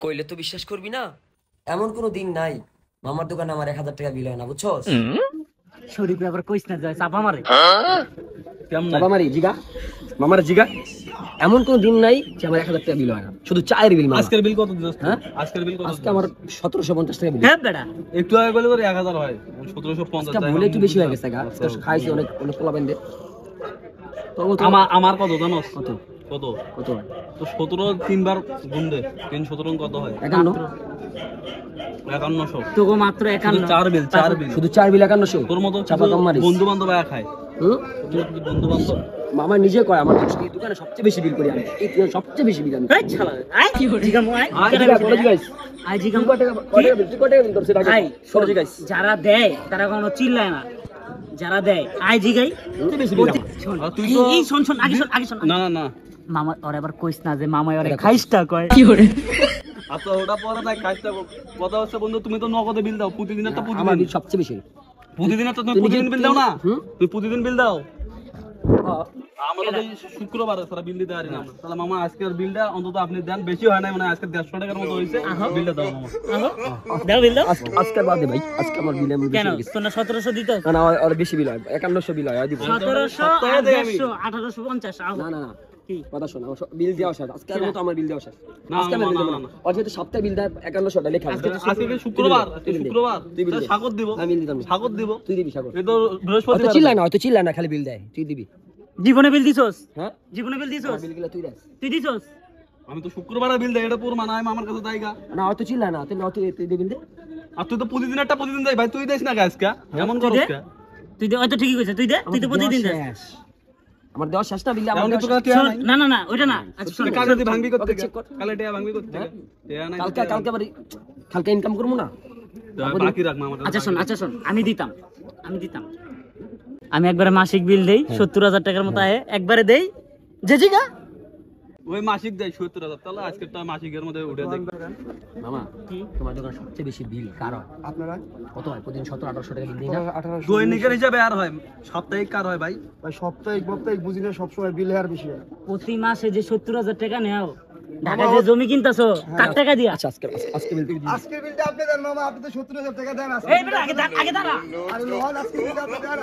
কইলে তো বিশ্বাস করবি না। এমন কোনো দিন নাই মামার দোকানে আমার 1000 টাকা বিল হয় না, বুঝছস? শরীফ আবার কইস না যায় চাপা মারে। কেমন বাবা মারি জিগা, মামার জিগা, এমন কোনো দিন নাই যে আমার 1000 টাকা বিল হয় না, শুধু চায়ের বিল। আজকের বিল কত দিছস? হ্যাঁ আজকের বিল কত? আজকে আমার 1750 টাকা বিল। হ্যাঁ বেটা একটু আগে বলে 1000 হয়, 1750 আজকে ভুলে একটু বেশি হয়ে গেছে গা, আজকে খাইছি অনেক অনেক পোলা বেন্দে। আমার কত জানোস? কত কত কত হয়? তো 17 তিনবার গুণ দে, 3 17 কত হয়? 5100। তোকে মাত্র 51 চার বিল শুধু চার বিল 5100। তোর মতো চাপা কম মারিস। বন্ধু বান্ধব খায়। বন্ধু বান্ধব মামা নিজে কয় আমার এই দোকানে সবচেয়ে বেশি বিল করি আমি, এই দোকানে সবচেয়ে বেশি বিল আমি। এই শালা আই কি করে জিগাম আই আই জিগাম কত টাকা বিল করছিস আগে? আই সরে গাইস যারা দেয় তারা কোনো চিল্লায় না, যারা দেয় আই জিগাই সবচেয়ে বেশি বিল আমার। শোন আর তুই তো এই শোন শোন আগে শোন না না মামা ওর আবার কইস না যে মামা ওরে খাইসটা কয় কি করে। আচ্ছা ওটা পরে নাই, কাজটা কথা হচ্ছে বন্ধু, তুমি তো নগদে বিল দাও প্রতিদিনের, তো আমার প্রতিদিন বিল সবচেয়ে বেশি। প্রতিদিনের তো তুমি তুমি প্রতিদিন যে- বিল দাও না? হুম? তুমি প্রতিদিন বিল দাও। আমরা তো এই শুক্রবার সারা বিল দিতে পারি না আমরা। তাহলে মামা আজকের বিলটা অন্তত আপনি দেন, বেশি হয় না, মানে আজকে 150 টাকার মতো হয়েছে, বিলটা দাও মামা। দাও বিল দাও আজকে বাদে ভাই, আজকে আমার বিল আমি বেশি কেন হয়ে গেছে। তোর না 1700 দিতে না না আর বেশি বিল হয়, 5100 বিল হয়, দিব। 1700 সপ্তাহে দেই আমি। 1850 আহ না না না কি কথা শোন, আমার বিল দেওয়া শেষ, আজকে আর মতো আমার বিল দেওয়া শেষ। না, আজকে আমার না, বিল না, দেবো না, না, আর যেহেতু সপ্তাহে বিল দেয় 5100 টা লেখা আছে। আজকে কি শুক্রবার? তুই বিল দে। শুক্রবার তুই বিল দে। স্বাগত দিব, আমি বিল দিতাম না। স্বাগত দিব। তুই দিবি সাগর। এই তো হয়তো বৃহস্পতিবার। চিল্লায় না, হয়তো চিল্লায় না, খালি বিল দেয়, তুই দিবি। জীবনে বিল দিছস? হ্যাঁ জীবনে বিল দিছস? বিলগুলো তুই দেস। তুই দিছস? আমি তো শুক্রবারে বিল দেই, এটা পুরো মানায় আমার কাছে জায়গা। না হয়তো চিল্লায় না, তুই দিবি দে। আর তুই তো প্রতিদিন একটা প্রতিদিন দেই ভাই, তুই দেস না আজকে এমন তুই করছ দে। কে? তুই দে, হয়তো ঠিকই কইছিস, তুই দে, তুই তো প্রতিদিন দে। আমার দেওয়া শেষ না বিল, এমন আমার কিছু দেওয়া কথা শোন, নাই। না না না ওইটা না আচ্ছা শোন কালকে তুই ভাঙবি করতে ওকে, check কর। কালে টিয়া ভাঙবি করতে হ্যাঁ? টিয়া নাই কালকে কালকে আবার কালকে ইনকাম করবো না। বাকি রাখ মামা। আচ্ছা শোন আমি দিতাম আমি একবারে মাসিক বিল দেই 70000 টাকার মতো আয় একবারে দেই যে জিগা ওই মাসিক দেয় 70000, তাহলে আজকেরটা মাসিকের মধ্যে উঠে দেখ। মামা তোমার দোকানে সবচেয়ে বেশি বিল কারণ আপনারা কত হয় প্রতিদিন? 1700-1800 টাকা বিল দিই না? দৈনিকের হিসাবে আর হয়, সাপ্তাহিক কার হয় ভাই? সপ্তাহিক বুঝি না, সবসময় বিল আর বেশি হয়। প্রতি মাসে যে 70000 টাকা নেও, ঢাকায় যে জমি কিনতাছো কার টাকা দিয়া? আচ্ছা আজকে বিল দিই। আজকের বিলটা আপনি দেন মামা, আপনি তো 70,000 টাকা দেন। এই বেটা আগে দাঁড়া আরে লোহান আজকের বিলটা আপনি দেন।